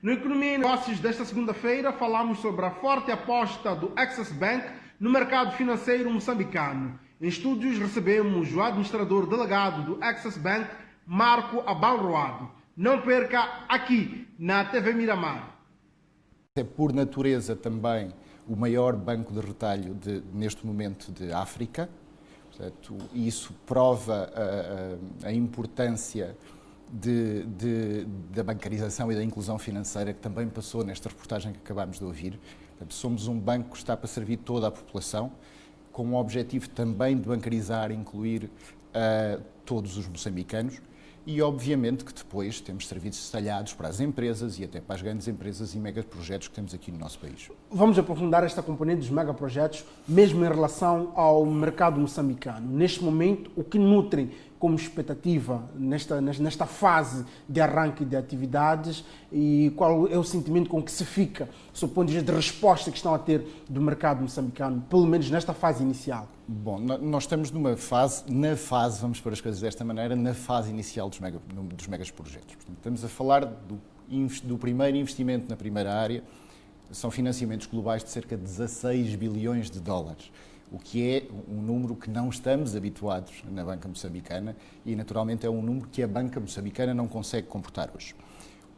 No Economia e Negócios desta segunda-feira falamos sobre a forte aposta do Access Bank no mercado financeiro moçambicano. Em estúdios recebemos o administrador delegado do Access Bank, Marco Abalroado. Não perca aqui na TV Miramar. É por natureza também o maior banco de retalho neste momento de África. Portanto, isso prova a importância da bancarização e da inclusão financeira que também passou nesta reportagem que acabámos de ouvir. Portanto, somos um banco que está para servir toda a população, com o objetivo também de bancarizar e incluir todos os moçambicanos e, obviamente, que depois temos serviços detalhados para as empresas e até para as grandes empresas e megaprojetos que temos aqui no nosso país. Vamos aprofundar esta componente dos megaprojetos, mesmo em relação ao mercado moçambicano. Neste momento, o que nutrem como expectativa nesta fase de arranque de atividades e qual é o sentimento com que se fica, sob o ponto de vista de resposta que estão a ter do mercado moçambicano, pelo menos nesta fase inicial? Bom, nós estamos vamos pôr as coisas desta maneira, na fase inicial dos megaprojetos. Portanto, estamos a falar do primeiro investimento na primeira área, são financiamentos globais de cerca de 16 bilhões de dólares. O que é um número que não estamos habituados na banca moçambicana e, naturalmente, é um número que a banca moçambicana não consegue comportar hoje.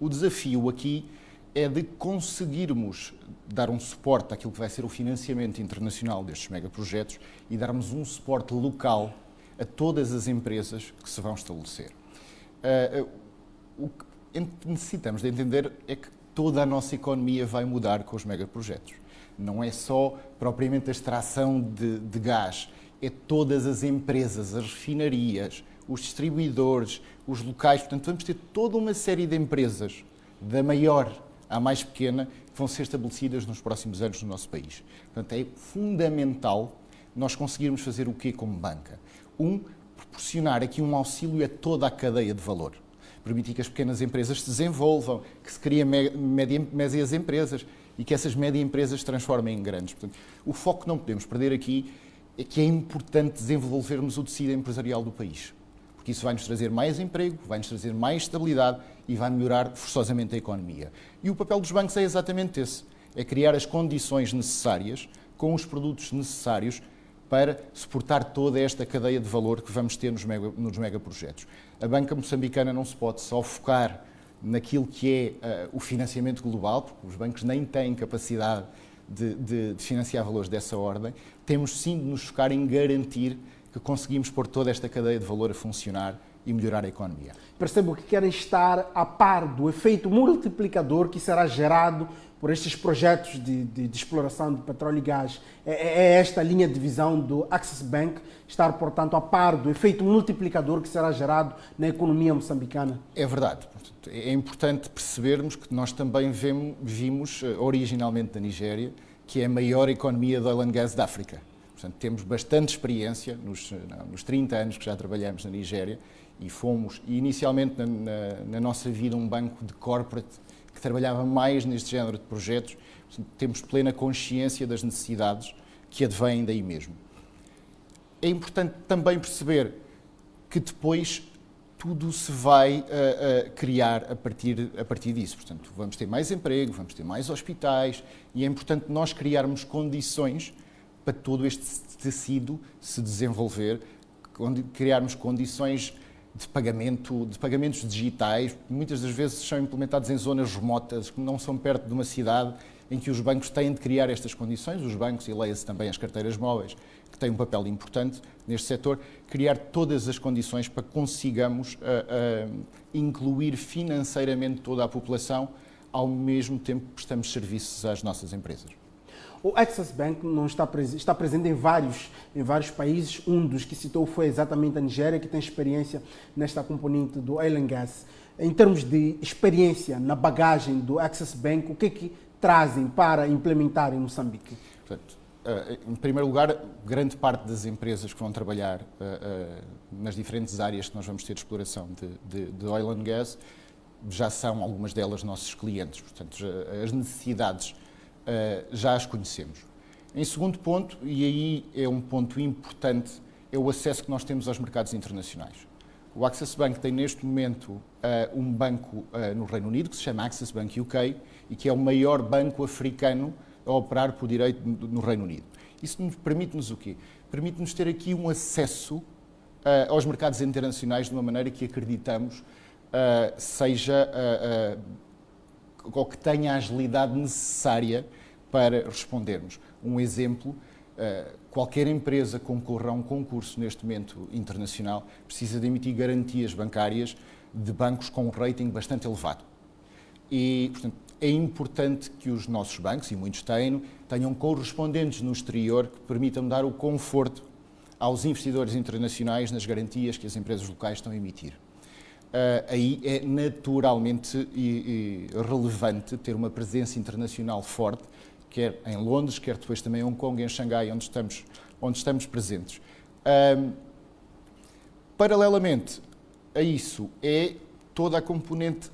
O desafio aqui é de conseguirmos dar um suporte àquilo que vai ser o financiamento internacional destes megaprojetos e darmos um suporte local a todas as empresas que se vão estabelecer. O que necessitamos de entender é que toda a nossa economia vai mudar com os megaprojetos. Não é só propriamente a extração de gás, é todas as empresas, as refinarias, os distribuidores, os locais. Portanto, vamos ter toda uma série de empresas, da maior à mais pequena, que vão ser estabelecidas nos próximos anos no nosso país. Portanto, é fundamental nós conseguirmos fazer o quê como banca? Proporcionar aqui um auxílio a toda a cadeia de valor. Permitir que as pequenas empresas se desenvolvam, que se criem médias empresas e que essas médias empresas se transformem em grandes. Portanto, o foco que não podemos perder aqui é que é importante desenvolvermos o tecido empresarial do país, porque isso vai-nos trazer mais emprego, vai-nos trazer mais estabilidade e vai melhorar forçosamente a economia. E o papel dos bancos é exatamente esse, é criar as condições necessárias, com os produtos necessários, para suportar toda esta cadeia de valor que vamos ter nos megaprojetos. A banca moçambicana não se pode só focar naquilo que é o financiamento global, porque os bancos nem têm capacidade de financiar valores dessa ordem. Temos sim de nos focar em garantir que conseguimos pôr toda esta cadeia de valor a funcionar e melhorar a economia. Percebo que querem estar a par do efeito multiplicador que será gerado por estes projetos de exploração de petróleo e gás. É esta a linha de visão do Access Bank, estar, portanto, a par do efeito multiplicador que será gerado na economia moçambicana? É verdade. É importante percebermos que nós também vimos originalmente da Nigéria, que é a maior economia de oil and gas da África. Portanto, temos bastante experiência nos 30 anos que já trabalhamos na Nigéria e fomos inicialmente na nossa vida um banco de corporate que trabalhava mais neste género de projetos. Portanto, temos plena consciência das necessidades que advêm daí mesmo. É importante também perceber que depois tudo se vai criar a partir disso. Portanto, vamos ter mais emprego, vamos ter mais hospitais e é importante nós criarmos condições para todo este tecido se desenvolver, criarmos condições de pagamentos digitais, muitas das vezes são implementados em zonas remotas, que não são perto de uma cidade, em que os bancos têm de criar estas condições, os bancos e leia-se também as carteiras móveis, que têm um papel importante neste setor, criar todas as condições para que consigamos incluir financeiramente toda a população, ao mesmo tempo que prestamos serviços às nossas empresas. O Access Bank não está presente em vários países. Um dos que citou foi exatamente a Nigéria, que tem experiência nesta componente do oil and gas. Em termos de experiência na bagagem do Access Bank, o que é que trazem para implementar em Moçambique? Portanto, em primeiro lugar, grande parte das empresas que vão trabalhar nas diferentes áreas que nós vamos ter de exploração de oil and gas já são, algumas delas, nossos clientes. Portanto, as necessidades já as conhecemos. Em segundo ponto, e aí é um ponto importante, é o acesso que nós temos aos mercados internacionais. O Access Bank tem neste momento um banco no Reino Unido que se chama Access Bank UK e que é o maior banco africano a operar por direito no Reino Unido. Isso permite-nos o quê? Permite-nos ter aqui um acesso aos mercados internacionais de uma maneira que acreditamos seja ou que tenha a agilidade necessária para respondermos. Um exemplo, qualquer empresa que concorra a um concurso neste momento internacional precisa de emitir garantias bancárias de bancos com um rating bastante elevado. E, portanto, é importante que os nossos bancos, e muitos tenham correspondentes no exterior que permitam dar o conforto aos investidores internacionais nas garantias que as empresas locais estão a emitir. Aí é naturalmente relevante ter uma presença internacional forte, quer em Londres, quer depois também em Hong Kong e em Xangai, onde estamos presentes. Paralelamente a isso, é toda a componente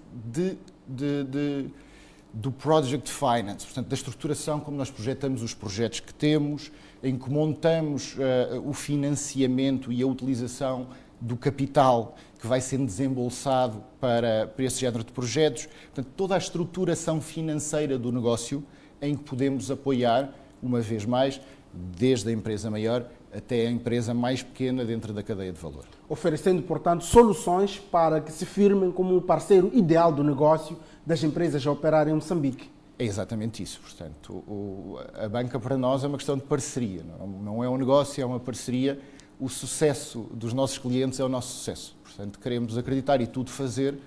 do Project Finance, portanto, da estruturação, como nós projetamos os projetos que temos, em que montamos o financiamento e a utilização do capital que vai sendo desembolsado para esse género de projetos. Portanto, toda a estruturação financeira do negócio em que podemos apoiar, uma vez mais, desde a empresa maior até a empresa mais pequena dentro da cadeia de valor. Oferecendo, portanto, soluções para que se firmem como um parceiro ideal do negócio das empresas a operar em Moçambique. É exatamente isso. Portanto, a banca para nós é uma questão de parceria. Não é um negócio, é uma parceria. O sucesso dos nossos clientes é o nosso sucesso. Portanto, queremos acreditar e tudo fazer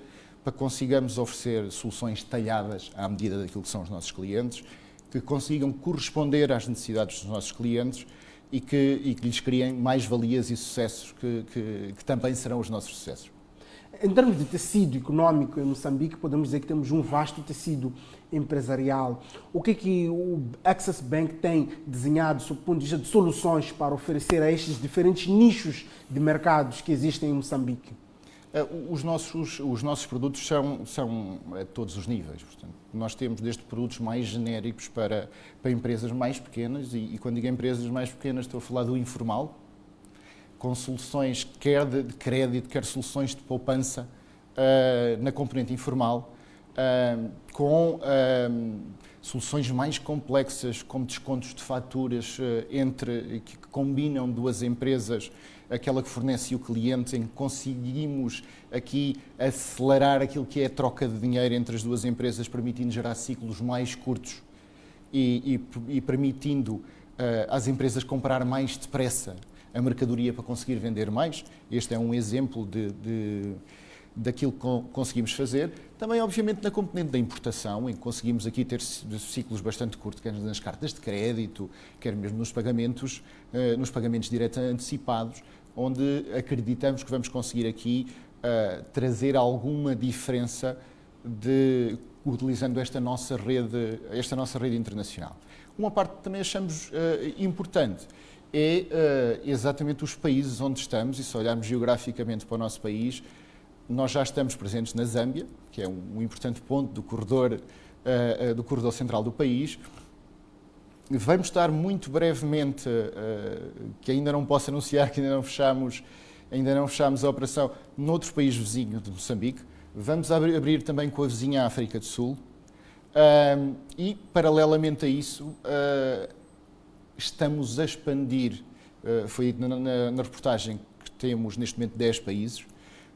para que consigamos oferecer soluções talhadas à medida daquilo que são os nossos clientes, que consigam corresponder às necessidades dos nossos clientes e que lhes criem mais valias e sucessos que também serão os nossos sucessos. Em termos de tecido económico em Moçambique, podemos dizer que temos um vasto tecido empresarial. O que o Access Bank tem desenhado, sob o ponto de vista de soluções, para oferecer a estes diferentes nichos de mercados que existem em Moçambique? Os nossos produtos são a todos os níveis. Portanto, nós temos desde produtos mais genéricos para empresas mais pequenas, e quando digo empresas mais pequenas estou a falar do informal, com soluções quer de crédito, quer soluções de poupança na componente informal, com soluções mais complexas, como descontos de faturas que combinam duas empresas, aquela que fornece o cliente, em que conseguimos aqui acelerar aquilo que é a troca de dinheiro entre as duas empresas, permitindo gerar ciclos mais curtos e permitindo às empresas comprar mais depressa a mercadoria para conseguir vender mais. Este é um exemplo daquilo que conseguimos fazer. Também, obviamente, na componente da importação, em que conseguimos aqui ter ciclos bastante curtos, quer nas cartas de crédito, quer mesmo nos pagamentos diretos antecipados, onde acreditamos que vamos conseguir aqui trazer alguma diferença utilizando esta nossa rede internacional. Uma parte que também achamos importante é exatamente os países onde estamos, e se olharmos geograficamente para o nosso país, nós já estamos presentes na Zâmbia, que é um importante ponto do corredor central do país. Vamos estar muito brevemente, que ainda não posso anunciar, que ainda não fechamos a operação, noutro país vizinho de Moçambique. Vamos abrir também com a vizinha África do Sul. E, paralelamente a isso, estamos a expandir, foi dito na reportagem que temos neste momento 10 países.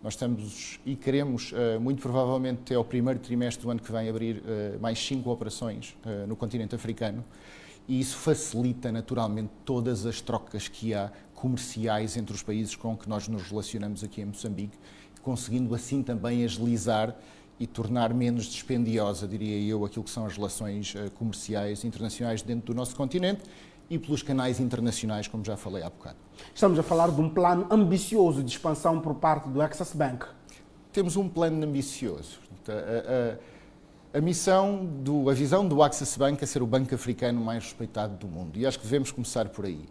Nós estamos e queremos, muito provavelmente, até ao primeiro trimestre do ano que vem, abrir mais 5 operações no continente africano. E isso facilita, naturalmente, todas as trocas que há comerciais entre os países com que nós nos relacionamos aqui em Moçambique, conseguindo assim também agilizar e tornar menos dispendiosa, diria eu, aquilo que são as relações comerciais internacionais dentro do nosso continente e pelos canais internacionais, como já falei há bocado. Estamos a falar de um plano ambicioso de expansão por parte do Access Bank. Temos um plano ambicioso. A visão do Access Bank é ser o banco africano mais respeitado do mundo, e acho que devemos começar por aí.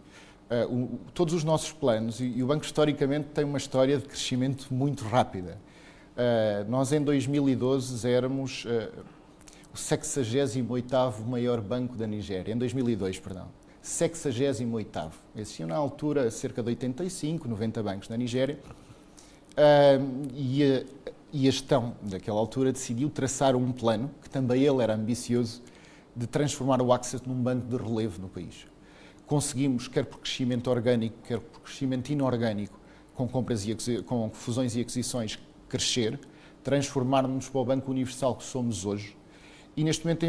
Todos os nossos planos, e o banco historicamente tem uma história de crescimento muito rápida. Nós em 2012 éramos o 68º maior banco da Nigéria, em 2002, perdão. 68º. Existiam na altura cerca de 85, 90 bancos na Nigéria. e a gestão daquela altura decidiu traçar um plano, que também ele era ambicioso, de transformar o Access num banco de relevo no país. Conseguimos, quer por crescimento orgânico, quer por crescimento inorgânico, com compras com fusões e aquisições, crescer, transformar-nos para o banco universal que somos hoje. E neste momento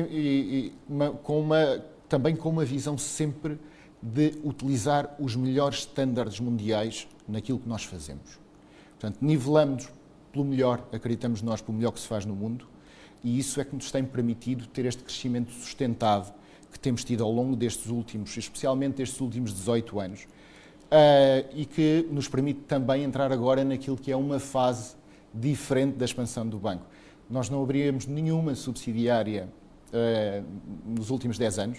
também com uma visão sempre de utilizar os melhores estándares mundiais naquilo que nós fazemos. Portanto, nivelamos pelo melhor, acreditamos nós, pelo melhor que se faz no mundo, e isso é que nos tem permitido ter este crescimento sustentado que temos tido ao longo destes últimos, especialmente destes últimos 18 anos, e que nos permite também entrar agora naquilo que é uma fase diferente da expansão do banco. Nós não abríamos nenhuma subsidiária nos últimos 10 anos.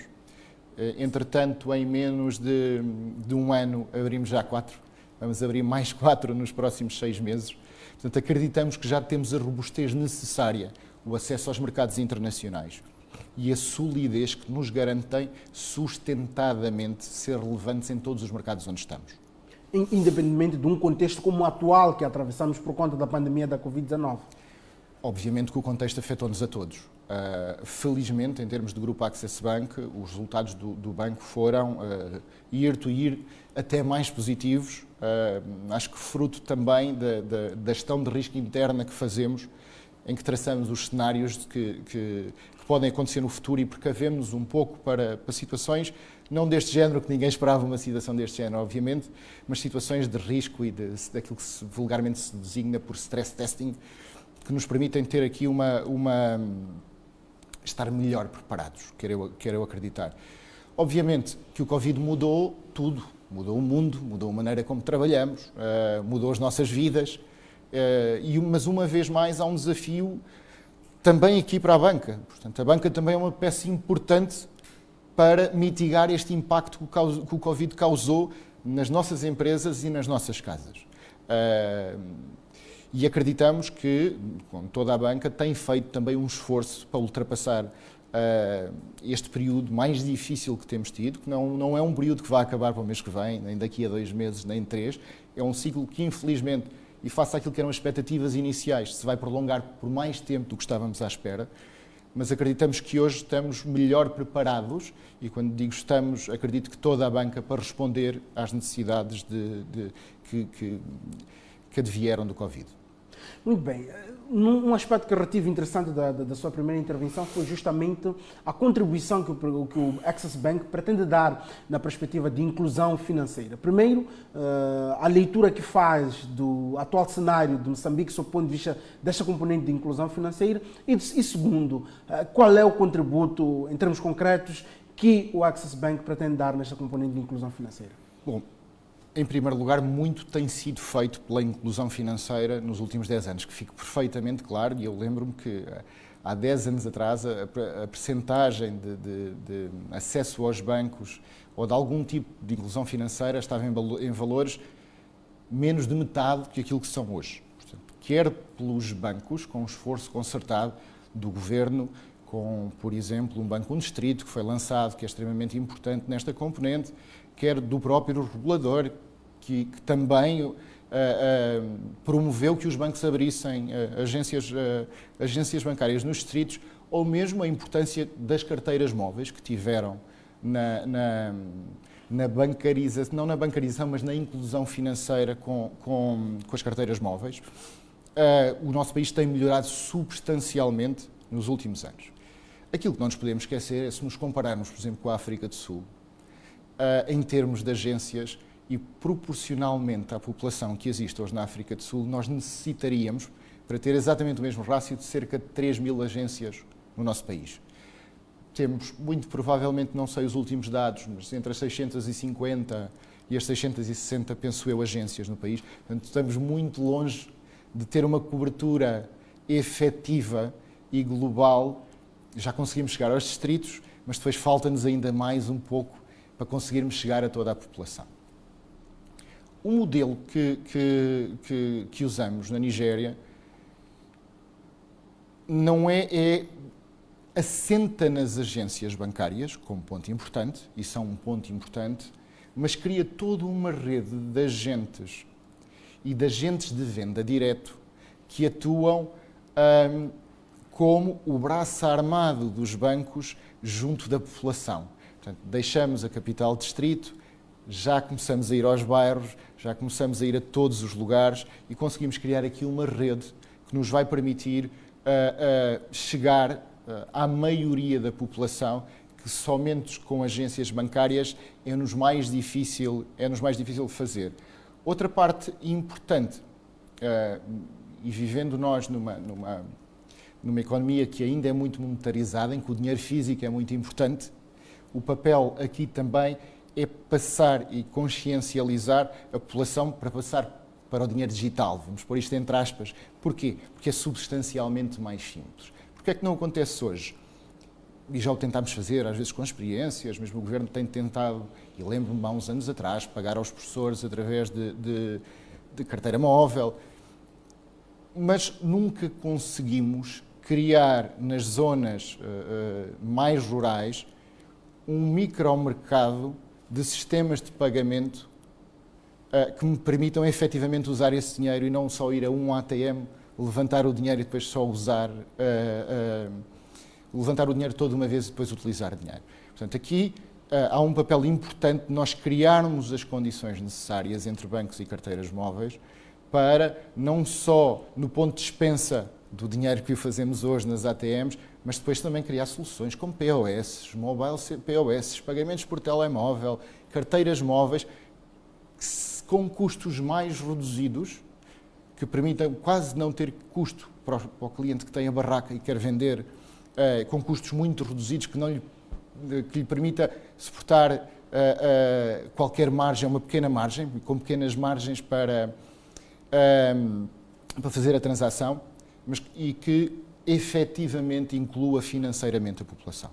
Entretanto, em menos de um ano, abrimos já 4. Vamos abrir mais 4 nos próximos 6 meses. Portanto, acreditamos que já temos a robustez necessária, o acesso aos mercados internacionais e a solidez que nos garantem sustentadamente ser relevantes em todos os mercados onde estamos. Independentemente de um contexto como o atual que atravessamos por conta da pandemia da Covid-19. Obviamente que o contexto afetou-nos a todos. Felizmente, em termos do Grupo Access Bank, os resultados do banco foram year to year até mais positivos. Acho que fruto também da gestão de risco interna que fazemos, em que traçamos os cenários que podem acontecer no futuro e precavemos um pouco para situações, não deste género, que ninguém esperava uma situação deste género, obviamente, mas situações de risco e daquilo que vulgarmente se designa por stress testing, que nos permitem ter aqui estar melhor preparados, quero eu acreditar. Obviamente que o Covid mudou tudo, mudou o mundo, mudou a maneira como trabalhamos, mudou as nossas vidas, mas uma vez mais há um desafio também aqui para a banca. Portanto, a banca também é uma peça importante para mitigar este impacto que o Covid causou nas nossas empresas e nas nossas casas. E acreditamos que, como toda a banca, tem feito também um esforço para ultrapassar este período mais difícil que temos tido, que não é um período que vai acabar para o mês que vem, nem daqui a 2 meses, nem 3. É um ciclo que, infelizmente, e face àquilo que eram as expectativas iniciais, se vai prolongar por mais tempo do que estávamos à espera, mas acreditamos que hoje estamos melhor preparados, e quando digo estamos, acredito que toda a banca, para responder às necessidades que advieram do Covid. Muito bem. Um aspecto que eu retive interessante da sua primeira intervenção foi justamente a contribuição que o Access Bank pretende dar na perspectiva de inclusão financeira. Primeiro, a leitura que faz do atual cenário de Moçambique, sob o ponto de vista desta componente de inclusão financeira, e segundo, qual é o contributo, em termos concretos, que o Access Bank pretende dar nesta componente de inclusão financeira? Bom, em primeiro lugar, muito tem sido feito pela inclusão financeira nos últimos 10 anos, que fique perfeitamente claro, e eu lembro-me que há 10 anos atrás a percentagem de acesso aos bancos ou de algum tipo de inclusão financeira estava em valores menos de metade que aquilo que são hoje. Portanto, quer pelos bancos, com um esforço concertado do governo, com, por exemplo, um banco distrito que foi lançado, que é extremamente importante nesta componente, quer do próprio regulador, que também promoveu que os bancos abrissem agências bancárias nos distritos, ou mesmo a importância das carteiras móveis que tiveram na bancarização, não na bancarização, mas na inclusão financeira com as carteiras móveis. O nosso país tem melhorado substancialmente nos últimos anos. Aquilo que não nos podemos esquecer é, se nos compararmos, por exemplo, com a África do Sul, em termos de agências e proporcionalmente à população que existe hoje na África do Sul, nós necessitaríamos, para ter exatamente o mesmo rácio, de cerca de 3.000 agências no nosso país. Temos, muito provavelmente, não sei os últimos dados, mas entre as 650 e as 660, penso eu, agências no país. Portanto, estamos muito longe de ter uma cobertura efetiva e global. Já conseguimos chegar aos distritos, mas depois falta-nos ainda mais um pouco para conseguirmos chegar a toda a população. O modelo que usamos na Nigéria não é assenta nas agências bancárias, como ponto importante, e são um ponto importante, mas cria toda uma rede de agentes e de agentes de venda direto que atuam como o braço armado dos bancos junto da população. Portanto, deixamos a capital distrito, já começamos a ir aos bairros, já começamos a ir a todos os lugares e conseguimos criar aqui uma rede que nos vai permitir chegar à maioria da população, que somente com agências bancárias é-nos mais difícil fazer. Outra parte importante, e vivendo nós numa economia que ainda é muito monetarizada, em que o dinheiro físico é muito importante, o papel aqui também é passar e consciencializar a população para passar para o dinheiro digital. Vamos pôr isto entre aspas. Porquê? Porque é substancialmente mais simples. Porquê é que não acontece hoje? E já o tentámos fazer, às vezes com experiências, mesmo o Governo tem tentado, e lembro-me há uns anos atrás, pagar aos professores através de carteira móvel, mas nunca conseguimos criar nas zonas mais rurais um micromercado de sistemas de pagamento que me permitam efetivamente usar esse dinheiro e não só ir a um ATM, levantar o dinheiro e depois só usar, levantar o dinheiro toda uma vez e depois utilizar o dinheiro. Portanto, aqui há um papel importante de nós criarmos as condições necessárias entre bancos e carteiras móveis para não só no ponto de dispensa do dinheiro que o fazemos hoje nas ATMs, mas depois também criar soluções como POS, mobile POS, pagamentos por telemóvel, carteiras móveis, com custos mais reduzidos, que permitam quase não ter custo para o cliente que tem a barraca e quer vender, com custos muito reduzidos, que lhe permita suportar qualquer margem, uma pequena margem, com pequenas margens para fazer a transação, mas e que efetivamente inclua financeiramente a população.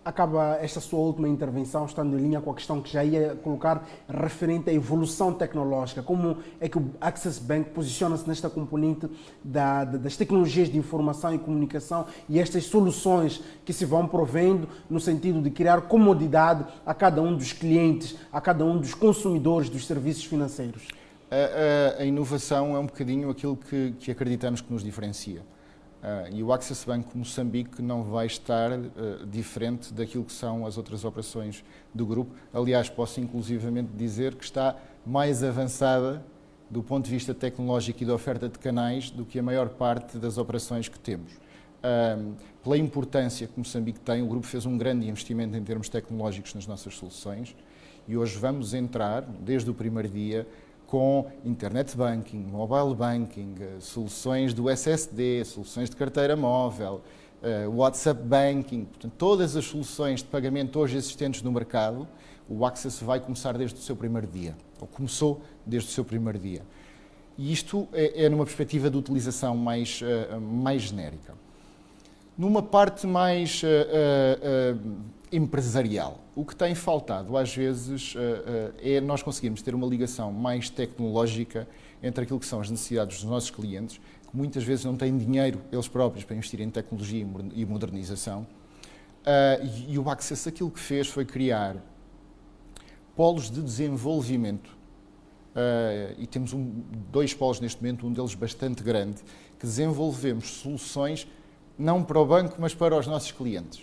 Acaba esta sua última intervenção estando em linha com a questão que já ia colocar referente à evolução tecnológica. Como é que o Access Bank posiciona-se nesta componente das tecnologias de informação e comunicação e estas soluções que se vão provendo no sentido de criar comodidade a cada um dos clientes, a cada um dos consumidores dos serviços financeiros? A inovação é um bocadinho aquilo que acreditamos que nos diferencia. E o Access Bank Moçambique não vai estar diferente daquilo que são as outras operações do grupo. Aliás, posso inclusivamente dizer que está mais avançada do ponto de vista tecnológico e da oferta de canais do que a maior parte das operações que temos. Pela importância que Moçambique tem, o grupo fez um grande investimento em termos tecnológicos nas nossas soluções e hoje vamos entrar, desde o primeiro dia, com internet banking, mobile banking, soluções do SSD, soluções de carteira móvel, WhatsApp banking, portanto, todas as soluções de pagamento hoje existentes no mercado, o Access vai começar desde o seu primeiro dia, ou começou desde o seu primeiro dia. E isto é numa perspectiva de utilização mais genérica. Numa parte mais empresarial, o que tem faltado às vezes é nós conseguirmos ter uma ligação mais tecnológica entre aquilo que são as necessidades dos nossos clientes, que muitas vezes não têm dinheiro eles próprios para investir em tecnologia e modernização. E o Access aquilo que fez foi criar polos de desenvolvimento. E temos dois polos neste momento, um deles bastante grande, que desenvolvemos soluções não para o banco, mas para os nossos clientes.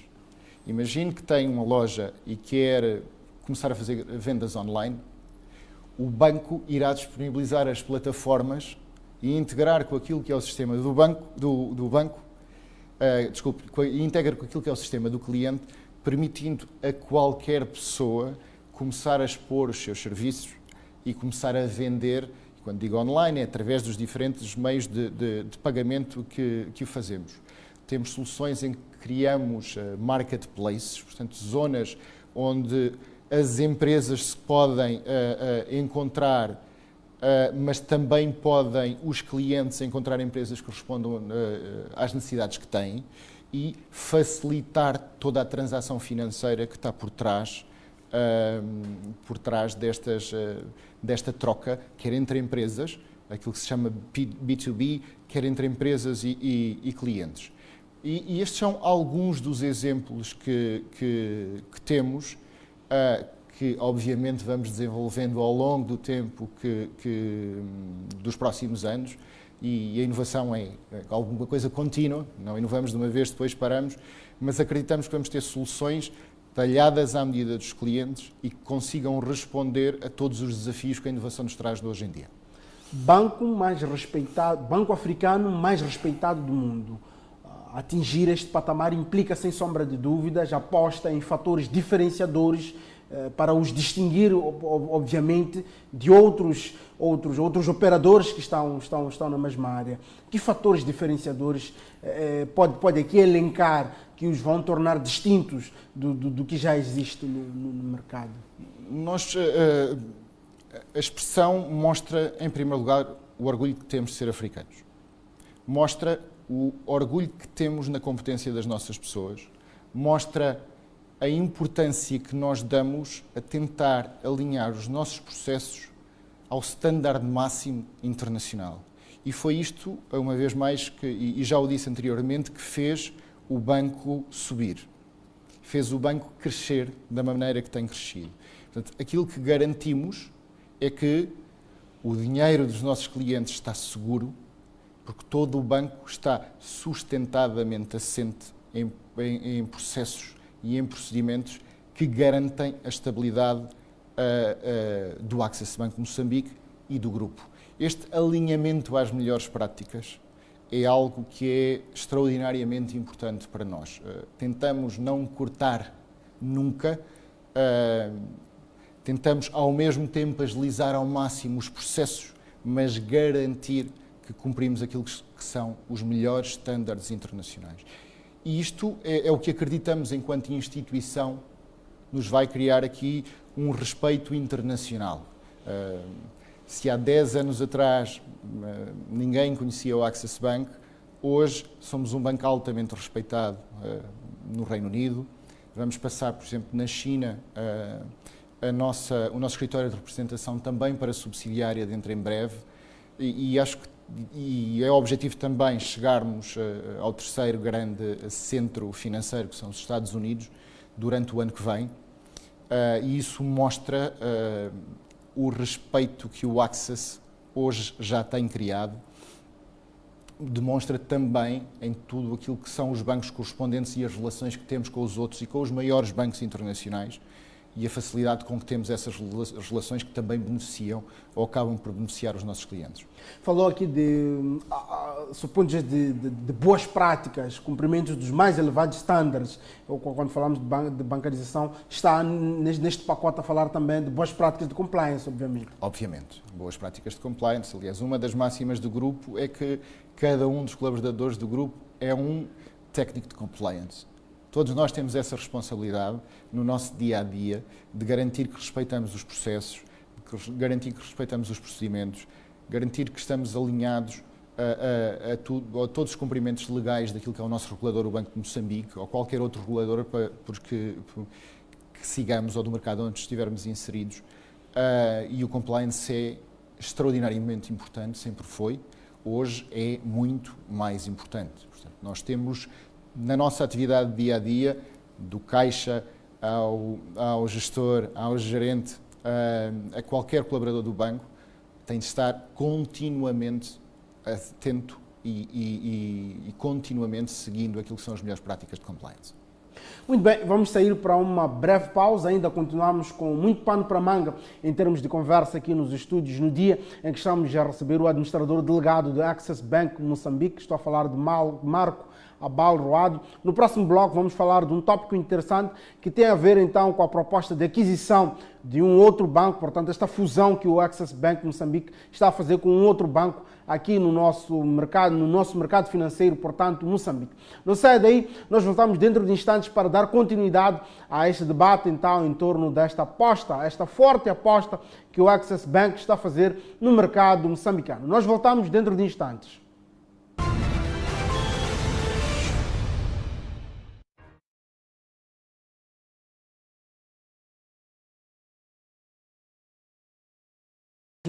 Imagine que tem uma loja e quer começar a fazer vendas online. O banco irá disponibilizar as plataformas e integrar com aquilo que é o sistema integra com aquilo que é o sistema do cliente, permitindo a qualquer pessoa começar a expor os seus serviços e começar a vender. E quando digo online, é através dos diferentes meios de pagamento que o fazemos. Temos soluções em que criamos marketplaces, portanto, zonas onde as empresas se podem encontrar, mas também podem os clientes encontrar empresas que respondam às necessidades que têm e facilitar toda a transação financeira que está por trás desta troca, quer entre empresas, aquilo que se chama B2B, quer entre empresas e clientes. E estes são alguns dos exemplos que temos que obviamente vamos desenvolvendo ao longo do tempo dos próximos anos, e a inovação é alguma coisa contínua, não inovamos de uma vez, depois paramos, mas acreditamos que vamos ter soluções talhadas à medida dos clientes e que consigam responder a todos os desafios que a inovação nos traz de hoje em dia. Banco mais respeitado, banco africano mais respeitado do mundo. Atingir este patamar implica, sem sombra de dúvidas, aposta em fatores diferenciadores para os distinguir, obviamente, de outros operadores que estão na mesma área. Que fatores diferenciadores pode aqui elencar que os vão tornar distintos do que já existe no mercado? A expressão mostra, em primeiro lugar, o orgulho que temos de ser africanos. Mostra o orgulho que temos na competência das nossas pessoas. Mostra a importância que nós damos a tentar alinhar os nossos processos ao standard máximo internacional. E foi isto, uma vez mais, e já o disse anteriormente, que fez o banco subir. Fez o banco crescer da maneira que tem crescido. Portanto, aquilo que garantimos é que o dinheiro dos nossos clientes está seguro, porque todo o banco está sustentadamente assente em processos e em procedimentos que garantem a estabilidade do Access Bank Moçambique e do grupo. Este alinhamento às melhores práticas é algo que é extraordinariamente importante para nós. Tentamos não cortar nunca, tentamos ao mesmo tempo agilizar ao máximo os processos, mas garantir que cumprimos aquilo que são os melhores estándares internacionais. E isto é o que acreditamos enquanto instituição nos vai criar aqui um respeito internacional. Se há 10 anos atrás ninguém conhecia o Access Bank, hoje somos um banco altamente respeitado no Reino Unido. Vamos passar, por exemplo, na China, o nosso escritório de representação também para subsidiária dentro em breve, e acho que é o objetivo também chegarmos ao terceiro grande centro financeiro, que são os Estados Unidos, durante o ano que vem, e isso mostra o respeito que o Access hoje já tem criado, demonstra também em tudo aquilo que são os bancos correspondentes e as relações que temos com os outros e com os maiores bancos internacionais, e a facilidade com que temos essas relações que também beneficiam ou acabam por beneficiar os nossos clientes. Falou aqui suponho de boas práticas, cumprimentos dos mais elevados estándares. Quando falamos de bancarização, está neste pacote a falar também de boas práticas de compliance, obviamente. Obviamente, boas práticas de compliance. Aliás, uma das máximas do grupo é que cada um dos colaboradores do grupo é um técnico de compliance. Todos nós temos essa responsabilidade no nosso dia-a-dia de garantir que respeitamos os processos, de garantir que respeitamos os procedimentos, garantir que estamos alinhados a todos os cumprimentos legais daquilo que é o nosso regulador, o Banco de Moçambique, ou qualquer outro regulador que sigamos ou do mercado onde estivermos inseridos. E o compliance é extraordinariamente importante, sempre foi, hoje é muito mais importante. Portanto, nós temos na nossa atividade dia-a-dia, do caixa ao gestor, ao gerente, a qualquer colaborador do banco, tem de estar continuamente atento e continuamente seguindo aquilo que são as melhores práticas de compliance. Muito bem, vamos sair para uma breve pausa, ainda continuamos com muito pano para manga em termos de conversa aqui nos estúdios, no dia em que estamos a receber o administrador delegado do Access Bank Moçambique, estou a falar de Marco Abalroado. No próximo bloco vamos falar de um tópico interessante que tem a ver então com a proposta de aquisição de um outro banco, portanto esta fusão que o Access Bank Moçambique está a fazer com um outro banco aqui no nosso mercado financeiro, portanto Moçambique. Não sai daí, nós voltamos dentro de instantes para dar continuidade a este debate então em torno desta aposta, esta forte aposta que o Access Bank está a fazer no mercado moçambicano. Nós voltamos dentro de instantes.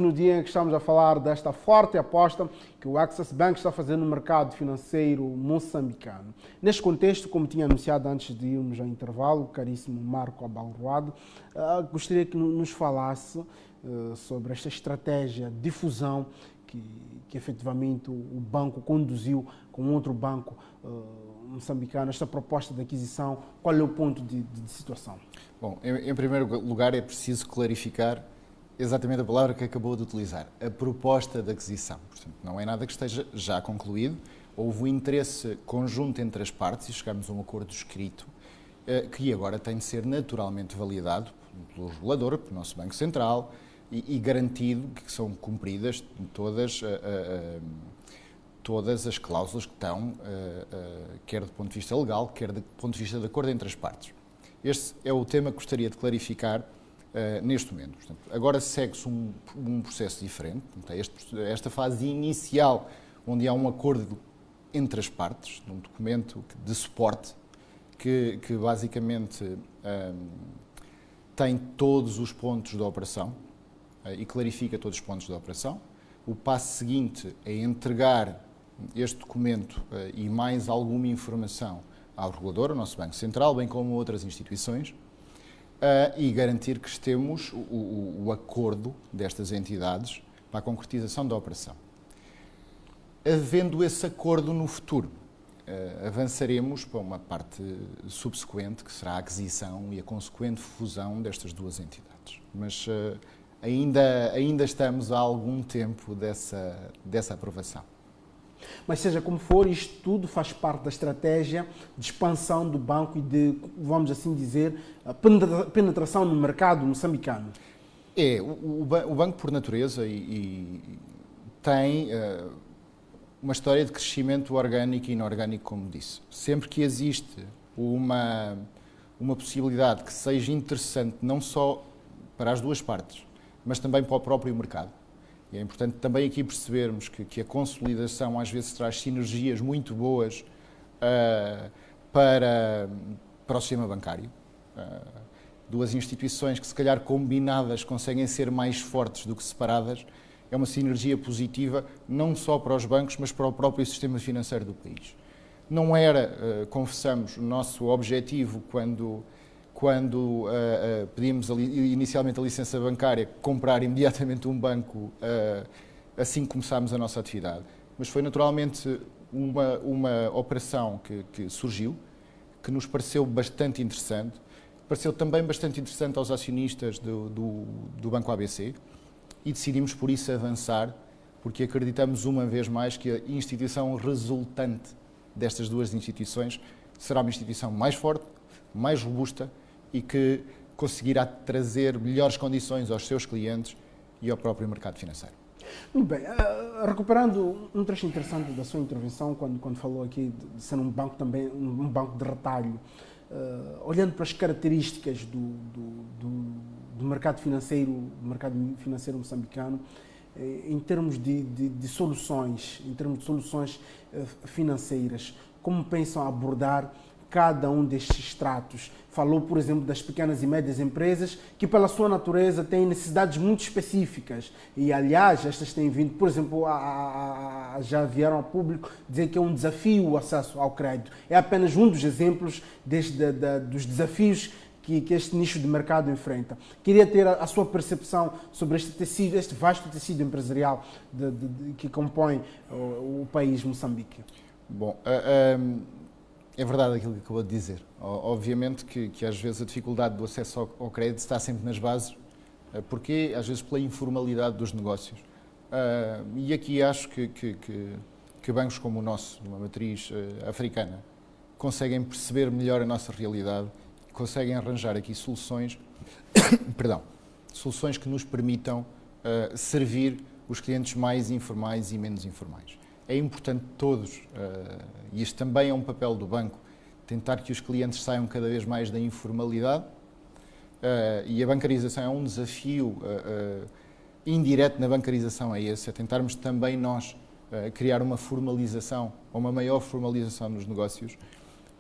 No dia em que estamos a falar desta forte aposta que o Access Bank está fazendo no mercado financeiro moçambicano. Neste contexto, como tinha anunciado antes de irmos ao intervalo, o caríssimo Marco Abalroado, gostaria que nos falasse sobre esta estratégia de fusão que efetivamente o banco conduziu com outro banco moçambicano, esta proposta de aquisição. Qual é o ponto de situação? Bom, em primeiro lugar é preciso clarificar exatamente a palavra que acabou de utilizar, a proposta de aquisição. Portanto, não é nada que esteja já concluído, houve um interesse conjunto entre as partes e chegamos a um acordo escrito que agora tem de ser naturalmente validado pelo regulador, pelo nosso Banco Central e garantido que são cumpridas todas as cláusulas que estão, quer do ponto de vista legal, quer do ponto de vista de acordo entre as partes. Este é o tema que gostaria de clarificar neste momento. Portanto, agora segue-se um processo diferente. Portanto, esta fase inicial, onde há um acordo entre as partes, num documento de suporte, que basicamente tem todos os pontos da operação e clarifica todos os pontos da operação. O passo seguinte é entregar este documento e mais alguma informação ao regulador, ao nosso Banco Central, bem como a outras instituições, e garantir que temos o acordo destas entidades para a concretização da operação. Havendo esse acordo no futuro, avançaremos para uma parte subsequente, que será a aquisição e a consequente fusão destas duas entidades. Mas ainda estamos há algum tempo dessa aprovação. Mas seja como for, isto tudo faz parte da estratégia de expansão do banco e de, vamos assim dizer, penetração no mercado moçambicano. O banco, por natureza, tem uma história de crescimento orgânico e inorgânico, como disse. Sempre que existe uma possibilidade que seja interessante não só para as duas partes, mas também para o próprio mercado. E é importante também aqui percebermos que a consolidação às vezes traz sinergias muito boas para o sistema bancário. Duas instituições que, se calhar, combinadas conseguem ser mais fortes do que separadas, é uma sinergia positiva não só para os bancos, mas para o próprio sistema financeiro do país. Não era, confessamos, o nosso objetivo quando pedimos inicialmente a licença bancária, comprar imediatamente um banco assim que começámos a nossa atividade. Mas foi naturalmente uma operação que surgiu, que nos pareceu bastante interessante. Pareceu também bastante interessante aos acionistas do Banco ABC e decidimos por isso avançar, porque acreditamos uma vez mais que a instituição resultante destas duas instituições será uma instituição mais forte, mais robusta e que conseguirá trazer melhores condições aos seus clientes e ao próprio mercado financeiro. Muito bem. Recuperando um trecho interessante da sua intervenção, quando falou aqui de ser um banco também, um banco de retalho, olhando para as características do mercado financeiro moçambicano, em termos de soluções, financeiras, como pensam abordar cada um destes estratos? Falou, por exemplo, das pequenas e médias empresas, que pela sua natureza têm necessidades muito específicas e, aliás, estas têm vindo, por exemplo, já vieram ao público dizer que é um desafio o acesso ao crédito. É apenas um dos exemplos dos desafios que este nicho de mercado enfrenta. Queria ter a sua percepção sobre este tecido, este vasto tecido empresarial que compõe o país Moçambique. Bom, é verdade aquilo que acabou de dizer. Obviamente que às vezes a dificuldade do acesso ao crédito está sempre nas bases, porque às vezes pela informalidade dos negócios. E aqui acho que bancos como o nosso, de uma matriz africana, conseguem perceber melhor a nossa realidade, conseguem arranjar aqui soluções, soluções que nos permitam servir os clientes mais informais e menos informais. É importante todos, e este também é um papel do banco, tentar que os clientes saiam cada vez mais da informalidade, e a bancarização é um desafio indireto na bancarização, é esse, é tentarmos também nós criar uma formalização, ou uma maior formalização nos negócios,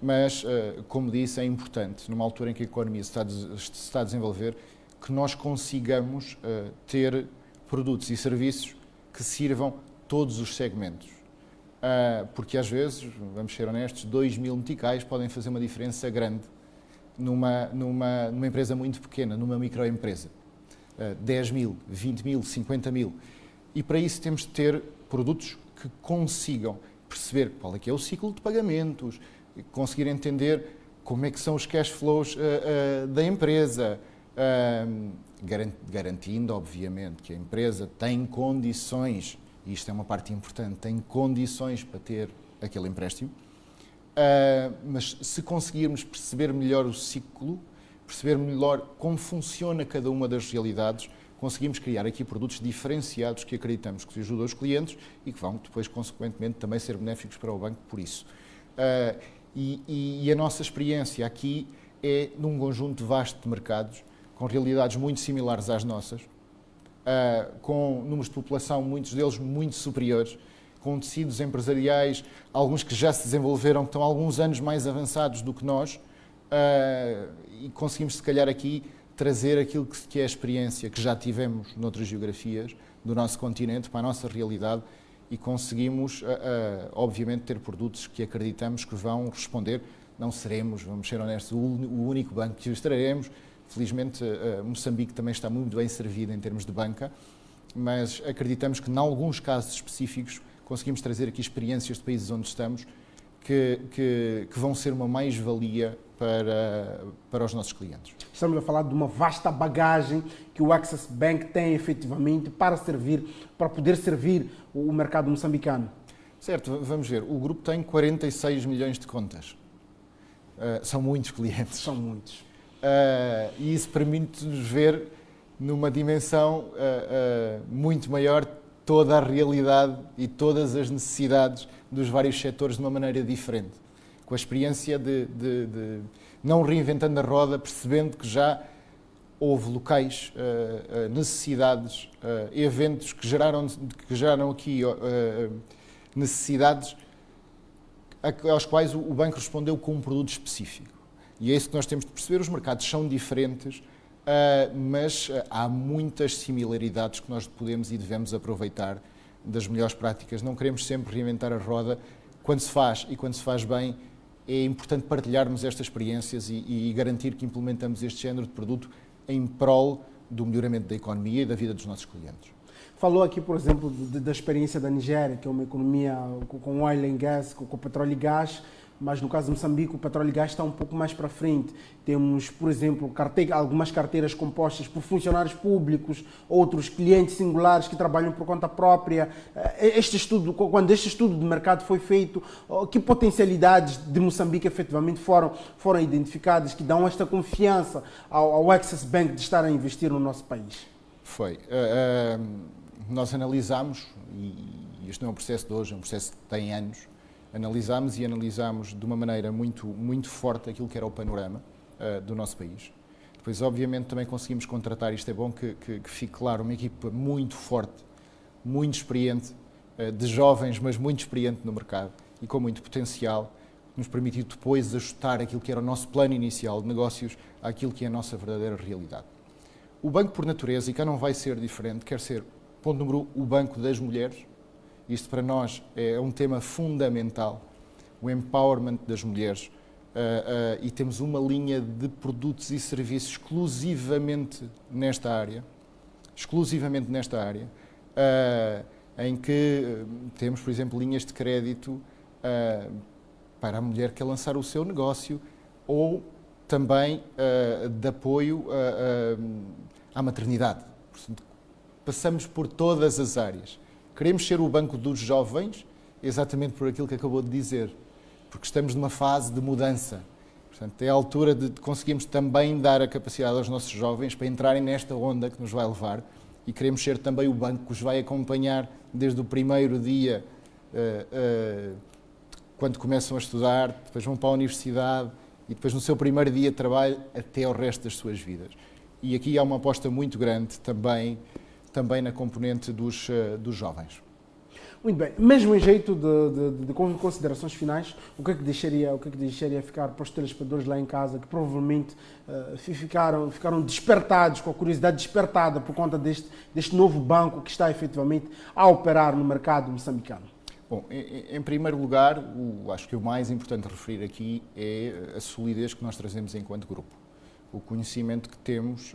mas, como disse, é importante, numa altura em que a economia se está a desenvolver, que nós consigamos ter produtos e serviços que sirvam todos os segmentos. Porque às vezes, vamos ser honestos, 2.000 meticais podem fazer uma diferença grande numa empresa muito pequena, numa microempresa. 10.000, 20.000, 50.000. E para isso temos de ter produtos que consigam perceber qual é que é o ciclo de pagamentos, conseguir entender como é que são os cash flows da empresa, garantindo, obviamente, que a empresa tem condições, e isto é uma parte importante, tem condições para ter aquele empréstimo, mas se conseguirmos perceber melhor o ciclo, perceber melhor como funciona cada uma das realidades, conseguimos criar aqui produtos diferenciados que acreditamos que ajudam os clientes e que vão depois, consequentemente, também ser benéficos para o banco por isso. E a nossa experiência aqui é num conjunto vasto de mercados, com realidades muito similares às nossas, com números de população, muitos deles muito superiores, com tecidos empresariais, alguns que já se desenvolveram, que estão alguns anos mais avançados do que nós, e conseguimos, se calhar, aqui trazer aquilo que é a experiência que já tivemos noutras geografias do nosso continente para a nossa realidade e conseguimos, obviamente, ter produtos que acreditamos que vão responder. Não seremos, vamos ser honestos, o único banco que os traremos. Felizmente, Moçambique também está muito bem servido em termos de banca, mas acreditamos que, em alguns casos específicos, conseguimos trazer aqui experiências de países onde estamos que vão ser uma mais-valia para os nossos clientes. Estamos a falar de uma vasta bagagem que o Access Bank tem efetivamente para poder servir o mercado moçambicano. Certo, vamos ver. O grupo tem 46 milhões de contas. São muitos clientes. São muitos. E isso permite-nos ver numa dimensão muito maior toda a realidade e todas as necessidades dos vários setores de uma maneira diferente. Com a experiência de não reinventando a roda, percebendo que já houve locais, necessidades, eventos que geraram aqui necessidades aos quais o banco respondeu com um produto específico. E é isso que nós temos de perceber. Os mercados são diferentes, mas há muitas similaridades que nós podemos e devemos aproveitar das melhores práticas. Não queremos sempre reinventar a roda. Quando se faz e quando se faz bem, é importante partilharmos estas experiências e garantir que implementamos este género de produto em prol do melhoramento da economia e da vida dos nossos clientes. Falou aqui, por exemplo, da experiência da Nigéria, que é uma economia com oil and gas, com petróleo e gás, mas no caso de Moçambique o petróleo e gás está um pouco mais para frente. Temos, por exemplo, algumas carteiras compostas por funcionários públicos, outros clientes singulares que trabalham por conta própria. Quando este estudo de mercado foi feito, que potencialidades de Moçambique efetivamente foram identificadas que dão esta confiança ao Access Bank de estar a investir no nosso país? Foi. Nós analisámos, e isto não é um processo de hoje, é um processo que tem anos, analisámos de uma maneira muito, muito forte aquilo que era o panorama do nosso país. Depois, obviamente, também conseguimos contratar, isto é bom que fique claro, uma equipa muito forte, muito experiente, de jovens, mas muito experiente no mercado e com muito potencial, que nos permitiu depois ajustar aquilo que era o nosso plano inicial de negócios àquilo que é a nossa verdadeira realidade. O banco, por natureza, e cá não vai ser diferente, quer ser, ponto número 1, o banco das mulheres. Isto para nós é um tema fundamental, o empowerment das mulheres, e temos uma linha de produtos e serviços exclusivamente nesta área, em que temos, por exemplo, linhas de crédito para a mulher que quer lançar o seu negócio ou também de apoio à maternidade. Portanto, passamos por todas as áreas. Queremos ser o banco dos jovens, exatamente por aquilo que acabou de dizer, porque estamos numa fase de mudança. Portanto, é a altura de conseguirmos também dar a capacidade aos nossos jovens para entrarem nesta onda que nos vai levar e queremos ser também o banco que os vai acompanhar desde o primeiro dia, quando começam a estudar, depois vão para a universidade e depois no seu primeiro dia de trabalho até ao resto das suas vidas. E aqui há uma aposta muito grande também na componente dos jovens. Muito bem, mesmo em jeito de considerações finais, o que é que deixaria ficar para os telespectadores lá em casa que provavelmente ficaram despertados, com a curiosidade despertada por conta deste novo banco que está efetivamente a operar no mercado moçambicano? Bom, em primeiro lugar, acho que o mais importante a referir aqui é a solidez que nós trazemos enquanto grupo. O conhecimento que temos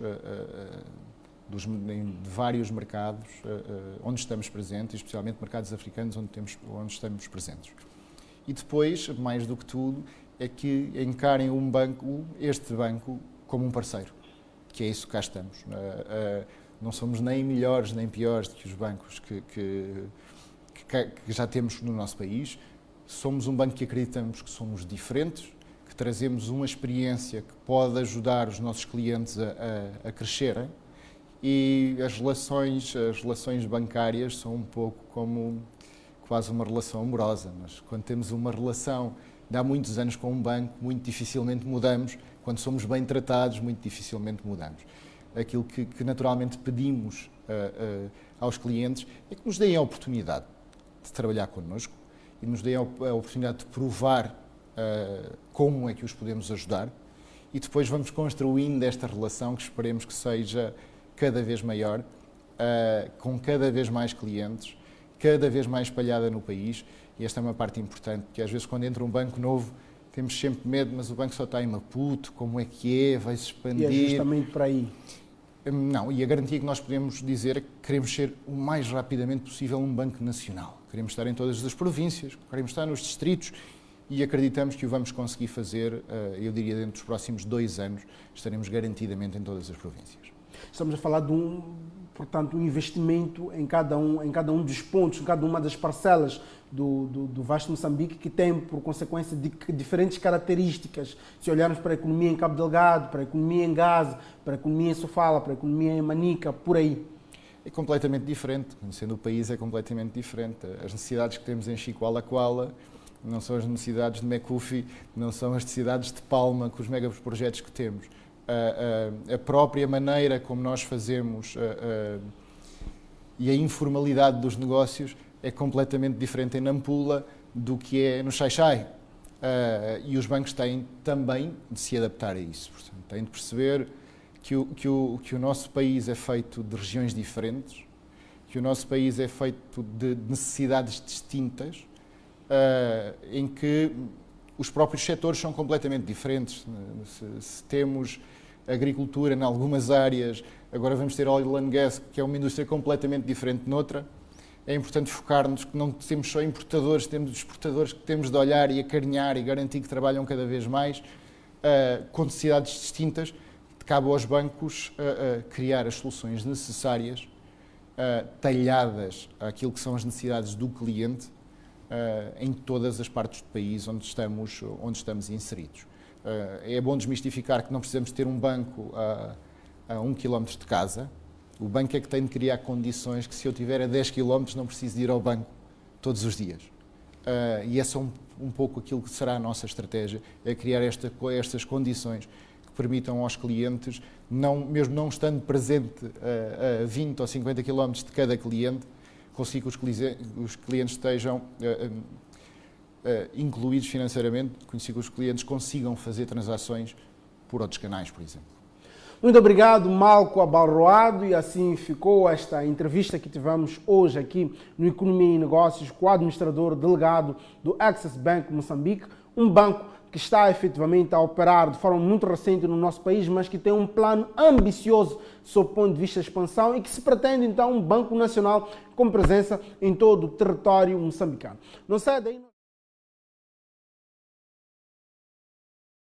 de vários mercados onde estamos presentes, especialmente mercados africanos onde estamos presentes. E depois, mais do que tudo, é que encarem este banco como um parceiro, que é isso que cá estamos. Não somos nem melhores nem piores do que os bancos que já temos no nosso país. Somos um banco que acreditamos que somos diferentes, que trazemos uma experiência que pode ajudar os nossos clientes a crescerem. E as relações bancárias são um pouco como quase uma relação amorosa. Nós, quando temos uma relação de há muitos anos com um banco, muito dificilmente mudamos. Quando somos bem tratados, muito dificilmente mudamos. Aquilo que naturalmente pedimos aos clientes é que nos deem a oportunidade de trabalhar connosco e nos deem a oportunidade de provar como é que os podemos ajudar, e depois vamos construindo esta relação que esperemos que seja cada vez maior, com cada vez mais clientes, cada vez mais espalhada no país. E esta é uma parte importante, porque às vezes quando entra um banco novo temos sempre medo, mas o banco só está em Maputo, como é que é, vai-se expandir. E é justamente por aí. Não, e a garantia que nós podemos dizer é que queremos ser o mais rapidamente possível um banco nacional. Queremos estar em todas as províncias, queremos estar nos distritos, e acreditamos que o vamos conseguir fazer, eu diria, dentro dos próximos 2 anos, estaremos garantidamente em todas as províncias. Estamos a falar de um investimento em cada um dos pontos, em cada uma das parcelas do vasto Moçambique, que tem, por consequência, diferentes características. Se olharmos para a economia em Cabo Delgado, para a economia em Gaza, para a economia em Sofala, para a economia em Manica, por aí. É completamente diferente, conhecendo o país é completamente diferente. As necessidades que temos em Chicoala não são as necessidades de Mecufi, não são as necessidades de Palma, com os megaprojetos que temos. A própria maneira como nós fazemos e a informalidade dos negócios é completamente diferente em Nampula do que é no Xai-Xai. E os bancos têm também de se adaptar a isso. Portanto, têm de perceber que o nosso país é feito de regiões diferentes, que o nosso país é feito de necessidades distintas, em que os próprios setores são completamente diferentes. Se temos agricultura em algumas áreas, agora vamos ter oil and gas, que é uma indústria completamente diferente noutra. É importante focar-nos que não temos só importadores, temos exportadores que temos de olhar e acarinhar e garantir que trabalham cada vez mais com necessidades distintas. Cabe aos bancos criar as soluções necessárias, talhadas àquilo que são as necessidades do cliente, em todas as partes do país onde estamos inseridos. É bom desmistificar que não precisamos ter um banco a 1 km de casa. O banco é que tem de criar condições que, se eu tiver a 10 km, não preciso de ir ao banco todos os dias. E essa é um pouco aquilo que será a nossa estratégia, é criar estas condições que permitam aos clientes, mesmo não estando presente a 20 ou 50 km de cada cliente, conseguir que os clientes estejam incluídos financeiramente, conseguir que os clientes consigam fazer transações por outros canais, por exemplo. Muito obrigado, Malco Abalroado, e assim ficou esta entrevista que tivemos hoje aqui no Economia e Negócios com o administrador delegado do Access Bank Moçambique, um banco que está efetivamente a operar de forma muito recente no nosso país, mas que tem um plano ambicioso sob o ponto de vista de expansão e que se pretende então um banco nacional com presença em todo o território moçambicano. Não sai daí.